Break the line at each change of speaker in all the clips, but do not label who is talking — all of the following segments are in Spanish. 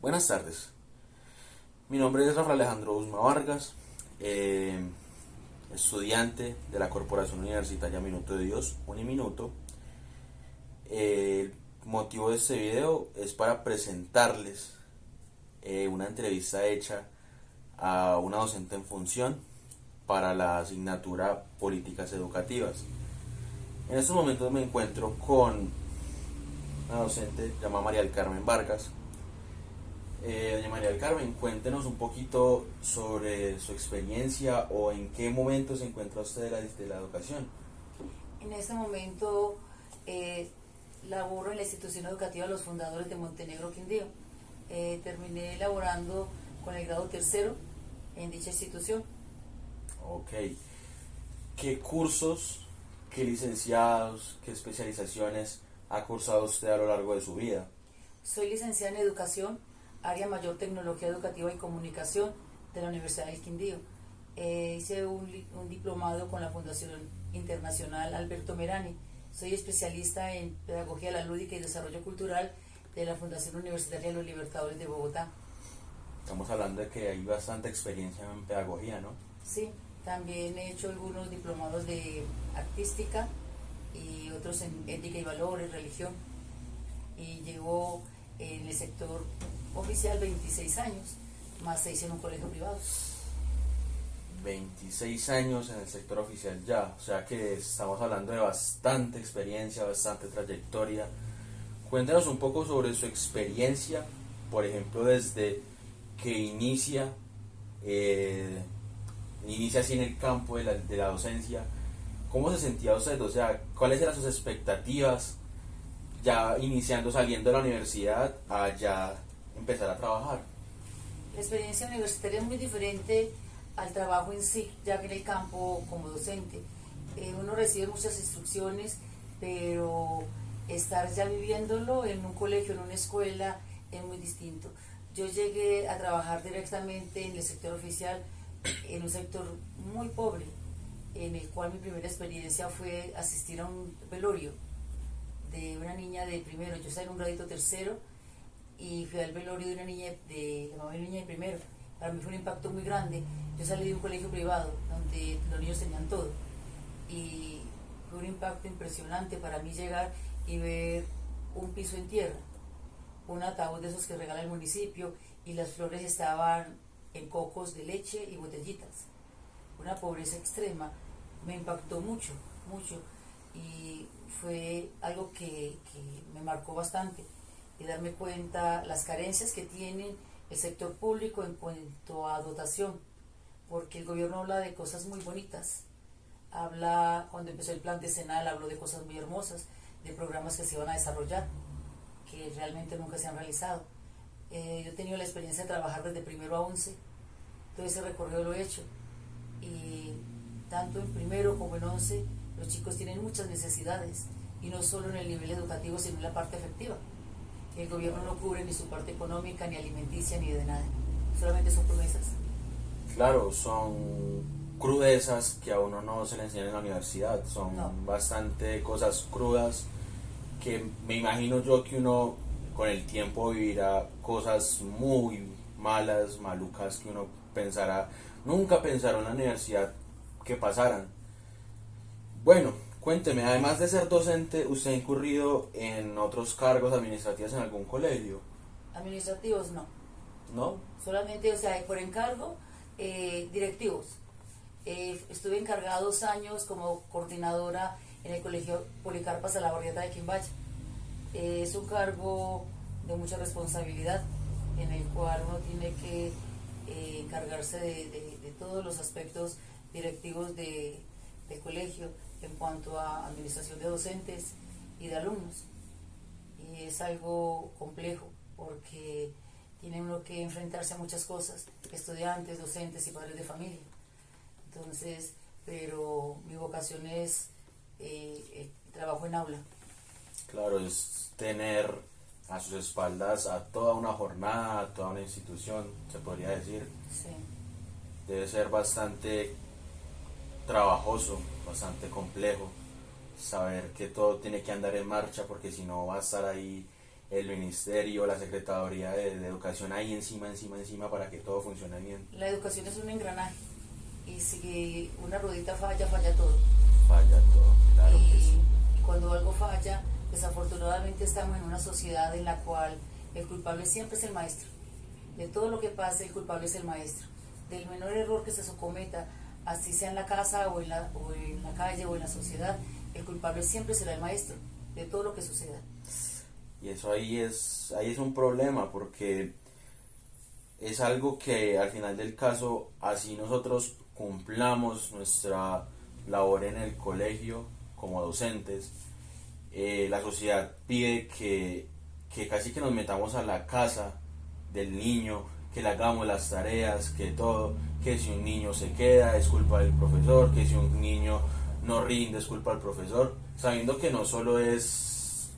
Buenas tardes, mi nombre es Rafael Alejandro Usma Vargas, estudiante de la Corporación Universitaria Minuto de Dios, Uniminuto. El motivo de este video es para presentarles una entrevista hecha a una docente en función para la asignatura Políticas Educativas. En estos momentos me encuentro con una docente llamada María del Carmen Vargas. Doña María del Carmen, cuéntenos un poquito sobre su experiencia o en qué momento se encuentra usted de la educación.
En este momento laboro en la institución educativa Los Fundadores de Montenegro, Quindío. Terminé laborando con el grado tercero en dicha institución.
Ok. ¿Qué cursos, qué licenciados, qué especializaciones ha cursado usted a lo largo de su vida?
Soy licenciada en Educación, área mayor Tecnología Educativa y Comunicación de la Universidad del Quindío. Hice un diplomado con la Fundación Internacional Alberto Merani. Soy especialista en Pedagogía la Lúdica y Desarrollo Cultural de la Fundación Universitaria de los Libertadores de Bogotá.
Estamos hablando de que hay bastante experiencia en pedagogía, ¿no?
Sí, también he hecho algunos diplomados de artística y otros en ética y valores, religión. Y llevo en el sector oficial 26 años, más 6 en un colegio privado.
26 años en el sector oficial ya, o sea que estamos hablando de bastante experiencia, bastante trayectoria. Cuéntanos un poco sobre su experiencia, por ejemplo, desde que inicia así en el campo de la docencia. ¿Cómo se sentía usted? O sea, ¿cuáles eran sus expectativas ya iniciando, saliendo de la universidad a ya empezar a trabajar?
La experiencia universitaria es muy diferente al trabajo en sí, ya que en el campo como docente. Uno recibe muchas instrucciones, pero estar ya viviéndolo en un colegio, en una escuela, es muy distinto. Yo llegué a trabajar directamente en el sector oficial, en un sector muy pobre, en el cual mi primera experiencia fue asistir a un velorio de una niña de primero. Yo estaba en un gradito tercero y fui al velorio de una niña de la mamá de una niña de primero. Para mí fue un impacto muy grande. Yo salí de un colegio privado donde los niños tenían todo y fue un impacto impresionante para mí llegar y ver un piso en tierra, un ataúd de esos que regala el municipio, y las flores estaban en cocos de leche y botellitas. Una pobreza extrema. Me impactó mucho, mucho, y fue algo que me marcó bastante, y darme cuenta las carencias que tiene el sector público en cuanto a dotación, porque el gobierno habla de cosas muy bonitas. Cuando empezó el plan decenal, habló de cosas muy hermosas, de programas que se iban a desarrollar, que realmente nunca se han realizado. Yo he tenido la experiencia de trabajar desde primero a 11, todo ese recorrido lo he hecho, y tanto en primero como en 11 los chicos tienen muchas necesidades, y no solo en el nivel educativo, sino en la parte afectiva. El gobierno no cubre ni su parte económica, ni alimenticia, ni de nada, solamente son promesas.
Claro, son crudezas que a uno no se le enseñan en la universidad, son
No.
bastante cosas crudas que me imagino yo que uno con el tiempo vivirá cosas muy malas, malucas que uno pensará, nunca pensaron en la universidad que pasaran. Bueno, cuénteme, además de ser docente, ¿usted ha incurrido en otros cargos administrativos en algún colegio?
Administrativos no,
¿No?
solamente, o sea, por encargo, directivos. Estuve encargada 2 años como coordinadora en el colegio Policarpa Salabarrieta de Quimbacha. Es un cargo de mucha responsabilidad, en el cual uno tiene que encargarse de todos los aspectos directivos del colegio en cuanto a administración de docentes y de alumnos. Y es algo complejo porque tiene uno que enfrentarse a muchas cosas, estudiantes, docentes y padres de familia. Entonces, pero mi vocación es el trabajo en aula.
Claro, es tener a sus espaldas a toda una jornada, a toda una institución, se podría decir.
Sí.
Debe ser bastante trabajoso, bastante complejo, saber que todo tiene que andar en marcha porque si no va a estar ahí el ministerio, la Secretaría de Educación ahí encima para que todo funcione bien.
La educación es un engranaje y si una ruedita falla, falla todo.
Falla todo, claro que sí.
Y cuando algo falla, desafortunadamente estamos en una sociedad en la cual el culpable siempre es el maestro. De todo lo que pase, el culpable es el maestro. Del menor error que se cometa, así sea en la casa o en la calle o en la sociedad, el culpable siempre será el maestro de todo lo que suceda.
Y eso ahí es un problema, porque es algo que al final del caso, así nosotros cumplamos nuestra labor en el colegio como docentes, la sociedad pide que casi que nos metamos a la casa del niño, que le hagamos las tareas, que todo, que si un niño se queda es culpa del profesor, que si un niño no rinde es culpa del profesor, sabiendo que no solo es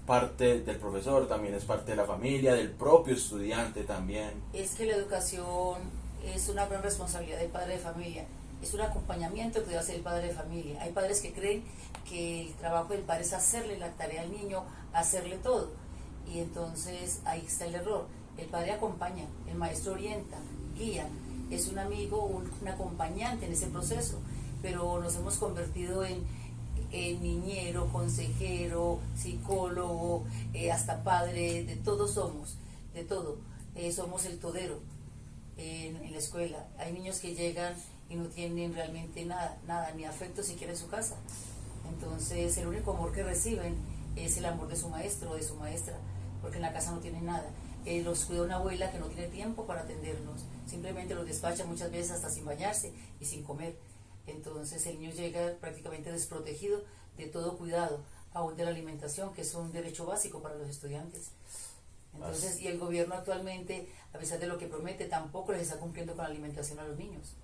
parte del profesor, también es parte de la familia, del propio estudiante también.
Es que la educación es una gran responsabilidad del padre de familia, es un acompañamiento que debe hacer el padre de familia. Hay padres que creen que el trabajo del padre es hacerle la tarea al niño, hacerle todo, y entonces ahí está el error. El padre acompaña, el maestro orienta, guía, es un amigo, un acompañante en ese proceso, pero nos hemos convertido en niñero, consejero, psicólogo, hasta padre, de todo somos, de todo. Somos el todero en la escuela. Hay niños que llegan y no tienen realmente nada, ni afecto siquiera en su casa. Entonces el único amor que reciben es el amor de su maestro o de su maestra, porque en la casa no tienen nada. Los cuida una abuela que no tiene tiempo para atendernos, simplemente los despacha muchas veces hasta sin bañarse y sin comer. Entonces el niño llega prácticamente desprotegido de todo cuidado, aún de la alimentación, que es un derecho básico para los estudiantes. Entonces, y el gobierno actualmente, a pesar de lo que promete, tampoco les está cumpliendo con la alimentación a los niños.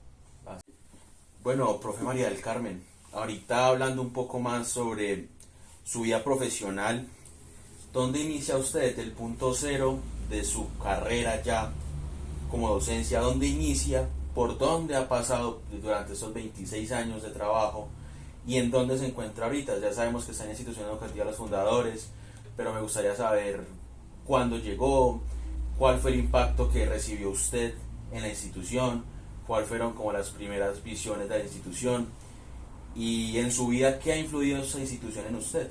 Bueno, profe María del Carmen, ahorita hablando un poco más sobre su vida profesional, ¿dónde inicia usted el punto cero de su carrera ya como docencia? ¿Dónde inicia? ¿Por dónde ha pasado durante estos 26 años de trabajo? ¿Y en dónde se encuentra ahorita? Ya sabemos que está en la institución educativa Los Fundadores, pero me gustaría saber cuándo llegó, cuál fue el impacto que recibió usted en la institución, cuáles fueron como las primeras visiones de la institución, y en su vida, ¿qué ha influido esa institución en usted?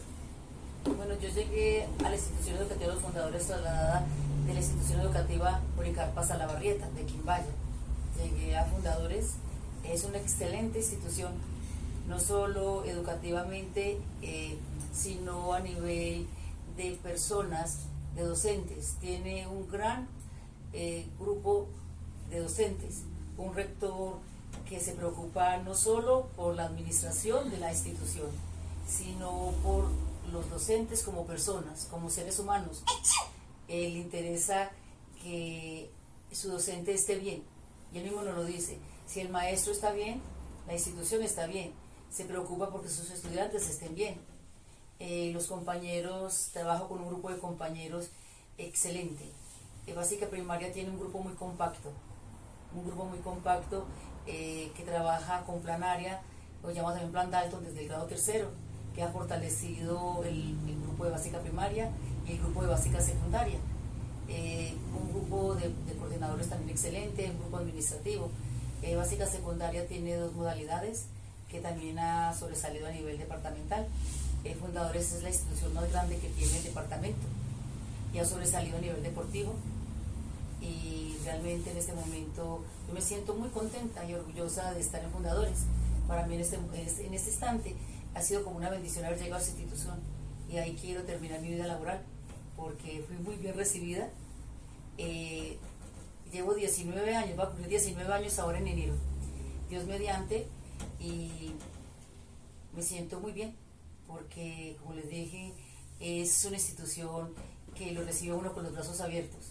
Bueno, yo llegué a la institución educativa Los Fundadores trasladada de la institución educativa Policarpa Salabarrieta de Quimbaya. Llegué a Fundadores, es una excelente institución, no solo educativamente, sino a nivel de personas, de docentes. Tiene un gran grupo de docentes, un rector que se preocupa no solo por la administración de la institución, sino por los docentes como personas, como seres humanos. Le interesa que su docente esté bien, y él mismo nos lo dice: si el maestro está bien, la institución está bien. Se preocupa porque sus estudiantes estén bien. Los compañeros, trabajo con un grupo de compañeros excelente. Básica Primaria tiene un grupo muy compacto, que trabaja con planaria, lo llamamos también plan Dalton, desde el grado tercero, que ha fortalecido el grupo de Básica Primaria y el grupo de Básica Secundaria. Un grupo de coordinadores también excelente, un grupo administrativo. Básica Secundaria tiene 2 modalidades que también ha sobresalido a nivel departamental. Fundadores es la institución más grande que tiene el departamento y ha sobresalido a nivel deportivo, y realmente en este momento yo me siento muy contenta y orgullosa de estar en Fundadores. Para mí en este instante ha sido como una bendición haber llegado a esa institución, y ahí quiero terminar mi vida laboral porque fui muy bien recibida. Llevo 19 años, voy a cumplir 19 años ahora en enero, Dios mediante, y me siento muy bien porque, como les dije, es una institución que lo recibe uno con los brazos abiertos.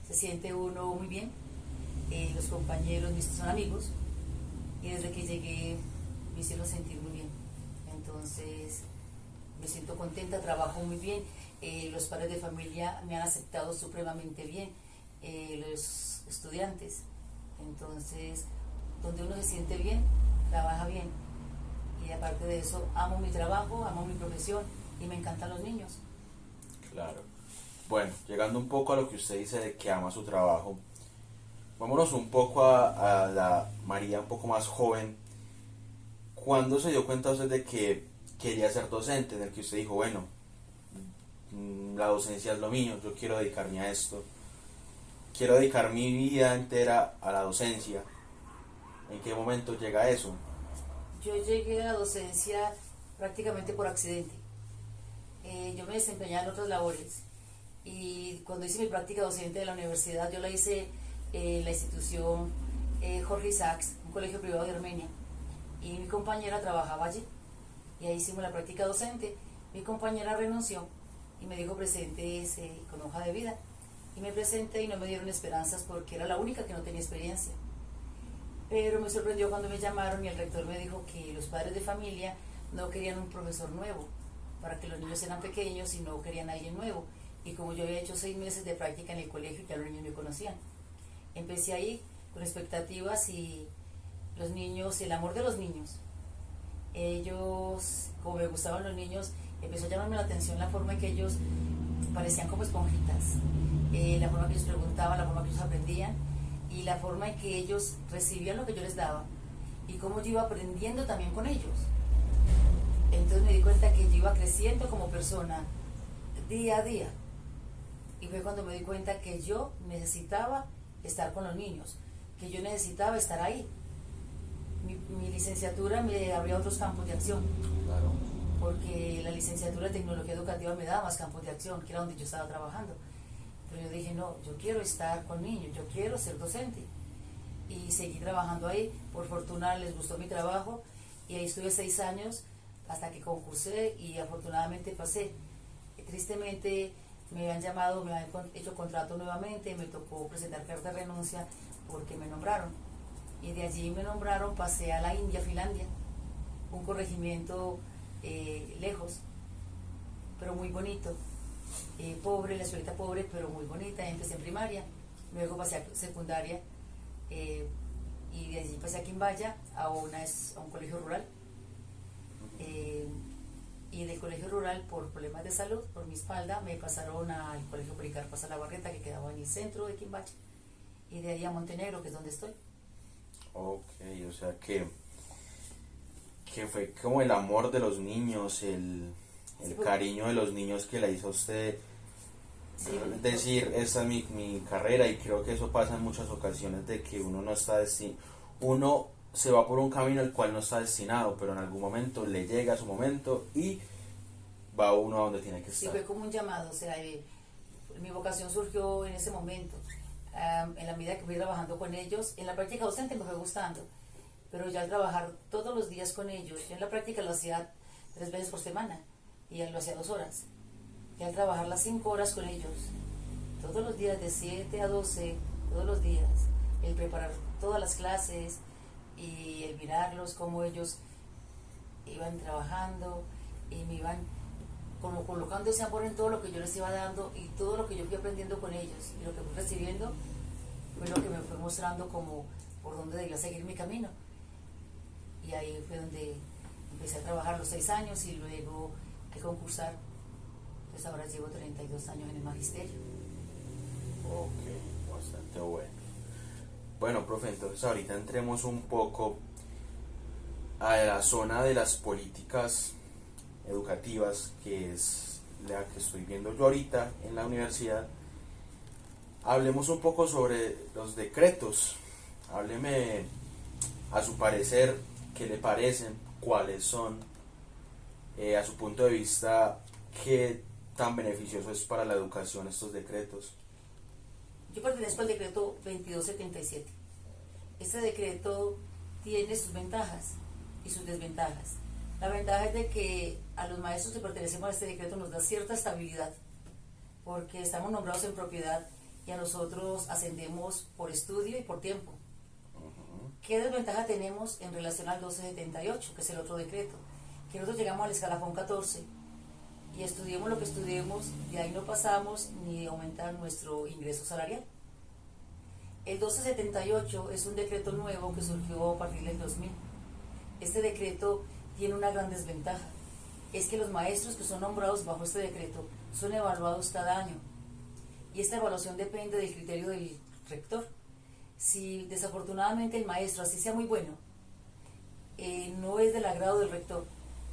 Se siente uno muy bien. Los compañeros son amigos, y desde que llegué me hicieron sentir muy bien. Entonces me siento contenta, trabajo muy bien. Los padres de familia me han aceptado supremamente bien, los estudiantes. Entonces, donde uno se siente bien, trabaja bien. Y aparte de eso, amo mi trabajo, amo mi profesión, y me encantan los niños.
Claro. Bueno, llegando un poco a lo que usted dice de que ama su trabajo, vámonos un poco a la María un poco más joven. ¿Cuándo se dio cuenta usted de que quería ser docente? En el que usted dijo, bueno, la docencia es lo mío, yo quiero dedicarme a esto, quiero dedicar mi vida entera a la docencia. ¿En qué momento llega eso?
Yo llegué a la docencia prácticamente por accidente. Yo me desempeñaba en otras labores y cuando hice mi práctica docente de la universidad, yo la hice en la institución Jorge Isaacs, un colegio privado de Armenia, y mi compañera trabajaba allí y ahí hicimos la práctica docente. Mi compañera renunció y me dijo presente con hoja de vida, y me presenté y no me dieron esperanzas porque era la única que no tenía experiencia. Pero me sorprendió cuando me llamaron y el rector me dijo que los padres de familia no querían un profesor nuevo, para que los niños eran pequeños y no querían a alguien nuevo. Y como yo había hecho 6 meses de práctica en el colegio, ya los niños me conocían. Empecé ahí con expectativas y los niños, el amor de los niños. Ellos, como me gustaban los niños, empezó a llamarme la atención la forma en que ellos parecían como esponjitas, la forma que ellos preguntaban, la forma que ellos aprendían y la forma en que ellos recibían lo que yo les daba y cómo yo iba aprendiendo también con ellos. Entonces me di cuenta que yo iba creciendo como persona día a día, y fue cuando me di cuenta que yo necesitaba estar con los niños, que yo necesitaba estar ahí. Mi licenciatura me abría otros campos de acción,
Claro.
porque la licenciatura de tecnología educativa me daba más campos de acción, que era donde yo estaba trabajando. Pero yo dije, no, yo quiero estar con niños, yo quiero ser docente. Y seguí trabajando ahí. Por fortuna les gustó mi trabajo y ahí estuve 6 años hasta que concursé y afortunadamente pasé. Tristemente me habían llamado, me habían hecho contrato nuevamente, me tocó presentar carta de renuncia porque me nombraron. Y de allí me nombraron, pasé a la India, Finlandia, un corregimiento lejos, pero muy bonito. Pobre, la escuelita pobre, pero muy bonita. Empecé en primaria, luego pasé a secundaria, y de allí pasé a Quimbaya a un colegio rural. Y del colegio rural, por problemas de salud, por mi espalda, me pasaron al colegio Policarpo Salabarrieta, que quedaba en el centro de Quimbaya, y de ahí a Montenegro, que es donde estoy.
Ok, o sea que fue como el amor de los niños, el cariño de los niños que la hizo a usted
Sí,
decir, esta es mi carrera, y creo que eso pasa en muchas ocasiones de que uno no está uno se va por un camino al cual no está destinado, pero en algún momento le llega su momento y va uno a donde tiene que
sí,
estar.
fue como un llamado, o sea, mi vocación surgió en ese momento. En la medida que fui trabajando con ellos, en la práctica docente me fue gustando, pero ya al trabajar todos los días con ellos, yo en la práctica lo hacía 3 veces por semana y él lo hacía 2 horas. Y al trabajar las 5 horas con ellos, todos los días de 7 a 12, todos los días, el preparar todas las clases y el mirarlos, cómo ellos iban trabajando y me iban como colocando ese amor en todo lo que yo les iba dando y todo lo que yo fui aprendiendo con ellos y lo que fui recibiendo fue lo que me fue mostrando como por dónde debía seguir mi camino. Y ahí fue donde empecé a trabajar los 6 años y luego que concursar. Pues ahora llevo 32 años en el magisterio.
Ok, bastante bueno. Bueno, profe, entonces ahorita entremos un poco a la zona de las políticas educativas, que es la que estoy viendo yo ahorita en la universidad. Hablemos un poco sobre los decretos. Hábleme, a su parecer, qué le parecen, cuáles son, a su punto de vista, qué tan beneficioso es para la educación estos decretos.
Yo pertenezco al decreto 2277. Este decreto tiene sus ventajas y sus desventajas. La ventaja es de que a los maestros que pertenecemos a este decreto nos da cierta estabilidad, porque estamos nombrados en propiedad y a nosotros ascendemos por estudio y por tiempo. ¿Qué desventaja tenemos en relación al 1278, que es el otro decreto? Que nosotros llegamos al escalafón 14 y estudiemos lo que estudiemos, de ahí no pasamos ni aumenta nuestro ingreso salarial. El 1278 es un decreto nuevo que surgió a partir del 2000. Este decreto tiene una gran desventaja, es que los maestros que son nombrados bajo este decreto son evaluados cada año. y esta evaluación depende del criterio del rector. Si desafortunadamente el maestro, así sea muy bueno, no es del agrado del rector,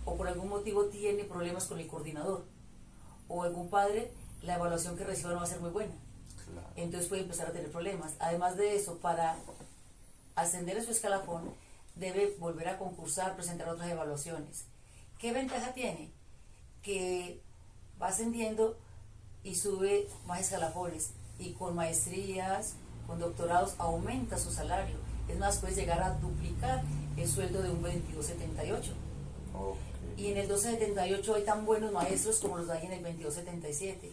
o por algún motivo tiene problemas con el coordinador, o algún padre, la evaluación que reciba no va a ser muy buena.
Claro.
Entonces puede empezar a tener problemas. Además de eso, para ascender a su escalafón, debe volver a concursar, presentar otras evaluaciones. ¿Qué ventaja tiene? Que va ascendiendo y sube más escalafones, y con maestrías, con doctorados, aumenta su salario. Es más, puede llegar a duplicar el sueldo de un 2278.
Okay.
Y en el 1278 hay tan buenos maestros como los hay en el 2277.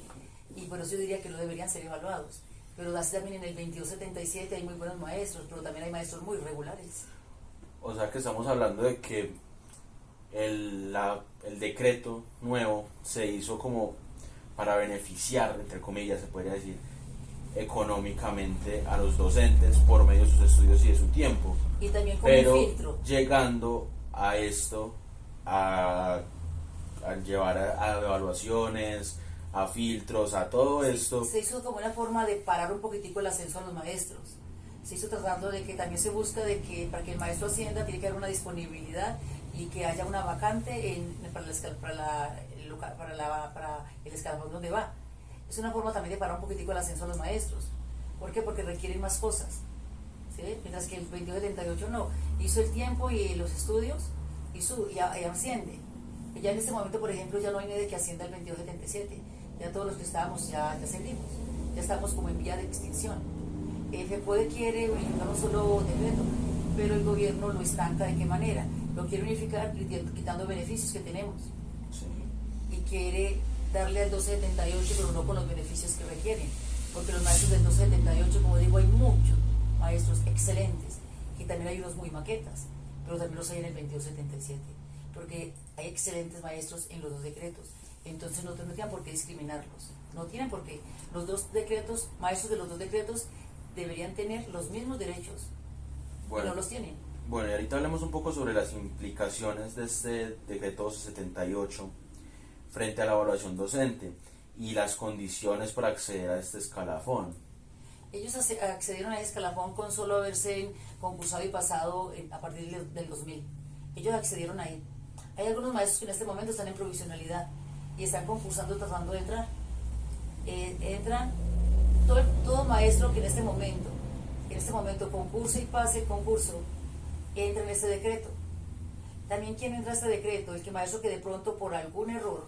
Y por eso yo diría que no deberían ser evaluados. Pero así también en el 2277 hay muy buenos maestros, pero también hay maestros muy regulares.
O sea que estamos hablando de que el decreto nuevo se hizo como para beneficiar, entre comillas, se podría decir, económicamente a los docentes por medio de sus estudios y de su tiempo.
Y también como
Pero
un filtro.
llegando a esto, a llevar a evaluaciones, a filtros, a todo esto.
Se hizo como una forma de parar un poquitico el ascenso a los maestros. Se hizo tratando de que también se busca de que para que el maestro ascienda tiene que haber una disponibilidad y que haya una vacante para el escalafón donde va. Es una forma también de parar un poquitico el ascenso a los maestros. ¿Por qué? Porque requieren más cosas, ¿sí? Mientras que el 2278 no. Hizo el tiempo y los estudios y asciende. Y ya en este momento, por ejemplo, ya no hay nadie que ascienda al 2277. Ya todos los que estábamos ya ascendimos. Ya estamos como en vía de extinción. El FEPODE quiere unificar un solo decreto, pero el gobierno lo estanca. ¿De qué manera? Lo quiere unificar quitando beneficios que tenemos.
Sí.
Y quiere darle al 1278, pero no con los beneficios que requieren. Porque los maestros del 1278, como digo, hay muchos maestros excelentes, que también hay unos muy maquetas, pero también los hay en el 2277. Porque hay excelentes maestros en los dos decretos. Entonces no tienen por qué discriminarlos. No tienen por qué. Los dos decretos, maestros de los dos decretos, deberían tener los mismos derechos. Bueno, y no los tienen.
Bueno, y ahorita hablemos un poco sobre las implicaciones de este decreto 1278 frente a la evaluación docente y las condiciones para acceder a este escalafón.
Ellos accedieron a ese escalafón con solo haberse concursado y pasado a partir del 2000. Ellos accedieron ahí. Hay algunos maestros que en este momento están en provisionalidad y están concursando tratando de entrar. Entran todo maestro que en este momento concurse y pase el concurso, entra en este decreto. También quien entra a este decreto, el maestro que de pronto por algún error,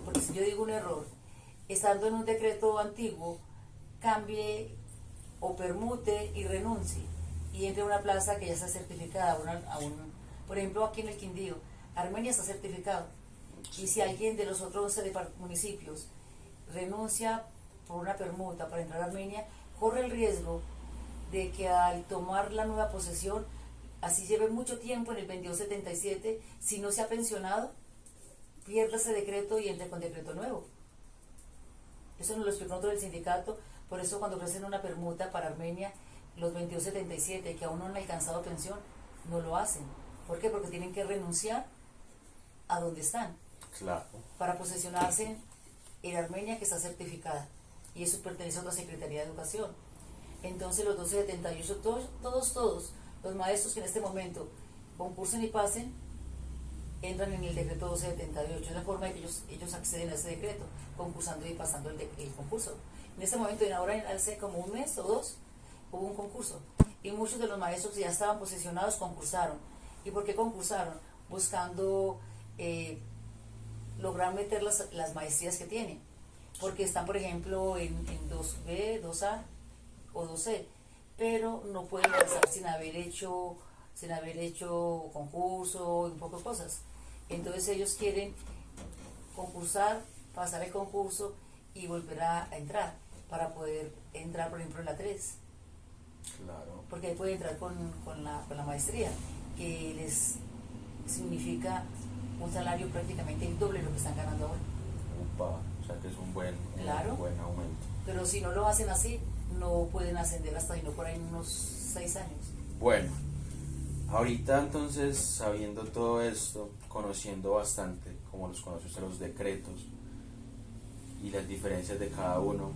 porque si yo digo un error, estando en un decreto antiguo, cambie o permute y renuncie y entre a una plaza que ya está certificada, por ejemplo aquí en el Quindío, Armenia está certificado, y si alguien de los otros 11 municipios renuncia por una permuta para entrar a Armenia, corre el riesgo de que al tomar la nueva posesión, así lleve mucho tiempo en el 2277, si no se ha pensionado, pierda ese decreto y entre con decreto nuevo. Eso nos lo explicó otro del sindicato. Por eso cuando ofrecen una permuta para Armenia, los 2277 que aún no han alcanzado pensión, no lo hacen. ¿Por qué? Porque tienen que renunciar a donde están.
Claro.
Para posesionarse en Armenia, que está certificada. Y eso pertenece a otra Secretaría de Educación. Entonces los 1278, todos los maestros que en este momento concursen y pasen, entran en el decreto 1278. Es la forma de que ellos acceden a ese decreto, concursando y pasando el concurso. En este momento, y ahora hace como un mes o dos, hubo un concurso. Y muchos de los maestros que ya estaban posesionados concursaron. ¿Y por qué concursaron? Buscando lograr meter las maestrías que tienen. Porque están, por ejemplo, en 2B, 2A o 2C, pero no pueden pasar sin haber hecho concurso y un poco de cosas. Entonces ellos quieren concursar, pasar el concurso y volver a entrar para poder entrar, por ejemplo, en la 3.
Claro.
Porque ahí pueden entrar con la maestría, que les significa un salario prácticamente el doble de lo que están ganando ahora.
Upa, o sea que es un buen aumento.
Pero si no lo hacen así, no pueden ascender hasta ahí, no por ahí unos 6 años.
Bueno, ahorita entonces, sabiendo todo esto, conociendo bastante, como los conoce usted, los decretos y las diferencias de cada uno,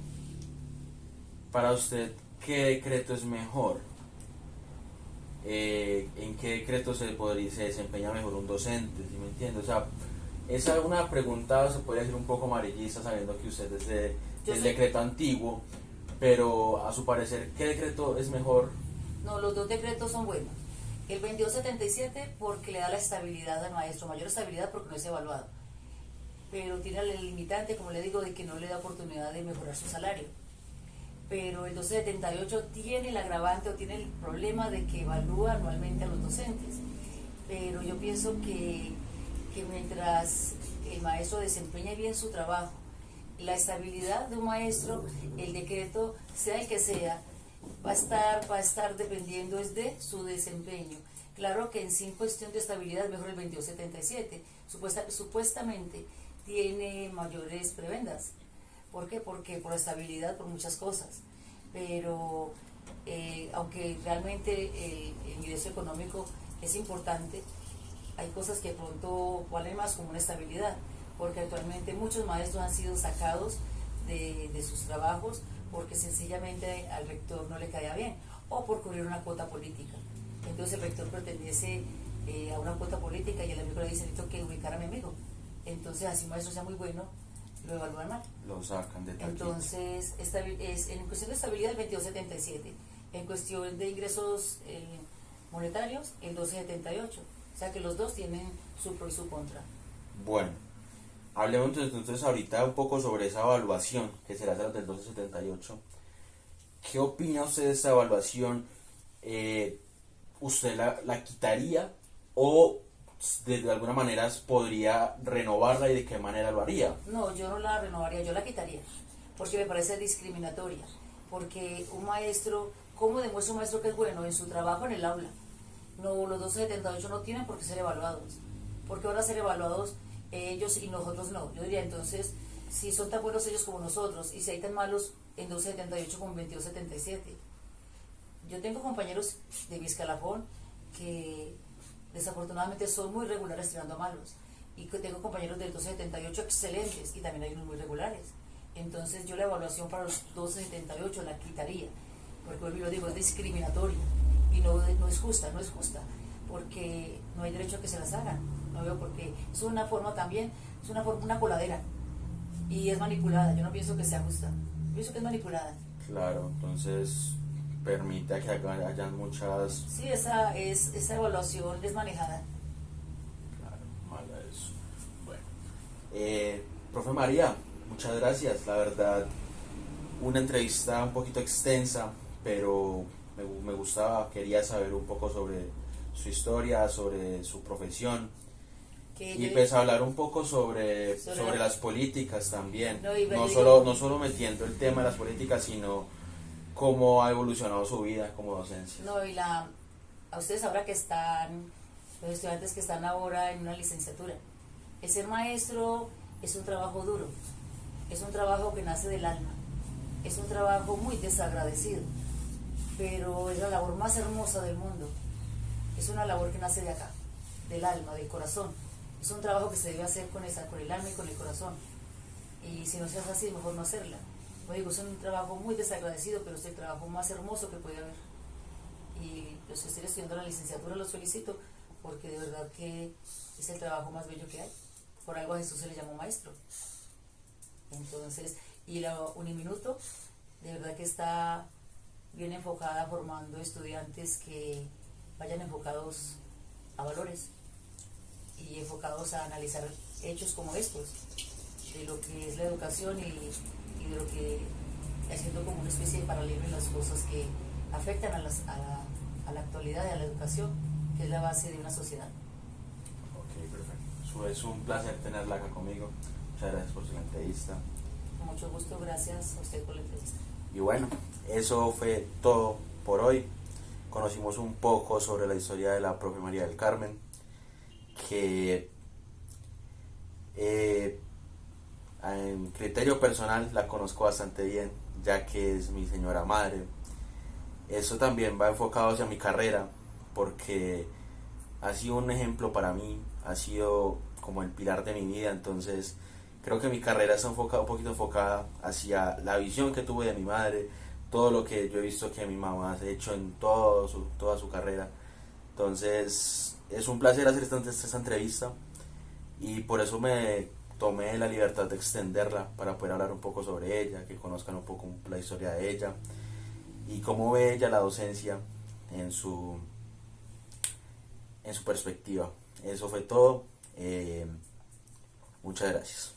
Para usted, ¿qué decreto es mejor? ¿En qué decreto se desempeña mejor un docente? ¿Sí me entiende? O sea, esa es una pregunta, se puede decir un poco amarillista, sabiendo que usted es del decreto antiguo, pero a su parecer, ¿qué decreto es mejor?
No, los dos decretos son buenos. El 2277 porque le da la estabilidad al maestro, mayor estabilidad porque no es evaluado, pero tiene el limitante, como le digo, de que no le da oportunidad de mejorar su salario. Pero el 1278 tiene el agravante o tiene el problema de que evalúa anualmente a los docentes. Pero yo pienso que mientras el maestro desempeñe bien su trabajo, la estabilidad de un maestro, el decreto, sea el que sea, va a estar dependiendo es de su desempeño. Claro que en sí, cuestión de estabilidad, mejor el 2277. Supuestamente tiene mayores prebendas. ¿Por qué? Porque por la estabilidad, por muchas cosas. Pero aunque realmente el ingreso económico es importante, hay cosas que pronto valen más como una estabilidad, porque actualmente muchos maestros han sido sacados de sus trabajos porque sencillamente al rector no le caía bien o por cubrir una cuota política. Entonces el rector pertenece a una cuota política y el amigo le dice: necesito que ubicar a mi amigo. Entonces, así un maestro sea muy bueno, lo evalúan mal.
Lo sacan de taquito.
Entonces, en cuestión de estabilidad, el 2277. En cuestión de ingresos monetarios, el 1278. O sea que los dos tienen su pro y su contra.
Bueno, hablemos entonces ahorita un poco sobre esa evaluación que será la del 1278. ¿Qué opina usted de esa evaluación? ¿Usted la quitaría o de alguna manera podría renovarla y de qué manera lo haría?
No, yo no la renovaría, yo la quitaría, porque me parece discriminatoria. Porque un maestro, ¿cómo demuestra un maestro que es bueno? En su trabajo en el aula. No, los 1278 no tienen por qué ser evaluados. ¿Por qué van a ser evaluados ellos y nosotros no? Yo diría entonces, si son tan buenos ellos como nosotros, y si hay tan malos en 1278 como en 2277. Yo tengo compañeros de mi escalafón que desafortunadamente son muy regulares tirando a malos, y que tengo compañeros del 1278 excelentes y también hay unos muy regulares. Entonces yo la evaluación para los 1278 la quitaría, porque vuelvo y lo digo, es discriminatoria y no es justa, porque no hay derecho a que se las hagan. No veo por qué. Es una forma también, es una coladera y es manipulada. Yo no pienso que sea justa, pienso que es manipulada.
Claro, entonces permite que hayan muchas...
Sí, esa evaluación es manejada.
Claro, mala eso. Bueno, profe María, muchas gracias. La verdad, una entrevista un poquito extensa, pero me gustaba, quería saber un poco sobre su historia, sobre su profesión. Y pues hablar un poco sobre las políticas también. No solo metiendo el tema de las políticas, sino cómo ha evolucionado su vida como docencia.
No, y a ustedes ahora que están, los estudiantes que están ahora en una licenciatura, el ser maestro es un trabajo duro, es un trabajo que nace del alma, es un trabajo muy desagradecido, pero es la labor más hermosa del mundo. Es una labor que nace de acá, del alma, del corazón. Es un trabajo que se debe hacer con el alma y con el corazón. Y si no se hace así, mejor no hacerla. Como digo, es un trabajo muy desagradecido, pero es el trabajo más hermoso que puede haber. Y los que estén estudiando la licenciatura los felicito, porque de verdad que es el trabajo más bello que hay. Por algo a Jesús se le llamó maestro. Entonces, y la Uniminuto, de verdad que está bien enfocada, formando estudiantes que vayan enfocados a valores y enfocados a analizar hechos como estos, de lo que es la educación y de lo que haciendo como una especie de paralelo en las cosas que afectan a la actualidad y a la educación, que es la base de una sociedad.
Ok, perfecto. Es un placer tenerla acá conmigo. Muchas gracias por su entrevista.
Con mucho gusto, gracias a usted por la entrevista.
Y bueno, eso fue todo por hoy. Conocimos un poco sobre la historia de la profe María del Carmen, que en criterio personal la conozco bastante bien, ya que es mi señora madre. Eso también va enfocado hacia mi carrera, porque ha sido un ejemplo para mí, ha sido como el pilar de mi vida. Entonces creo que mi carrera está un poquito enfocada hacia la visión que tuve de mi madre, todo lo que yo he visto que mi mamá ha hecho en toda su carrera. Entonces es un placer hacer esta entrevista y por eso me tomé la libertad de extenderla para poder hablar un poco sobre ella, que conozcan un poco la historia de ella y cómo ve ella la docencia en su perspectiva. Eso fue todo. Muchas gracias.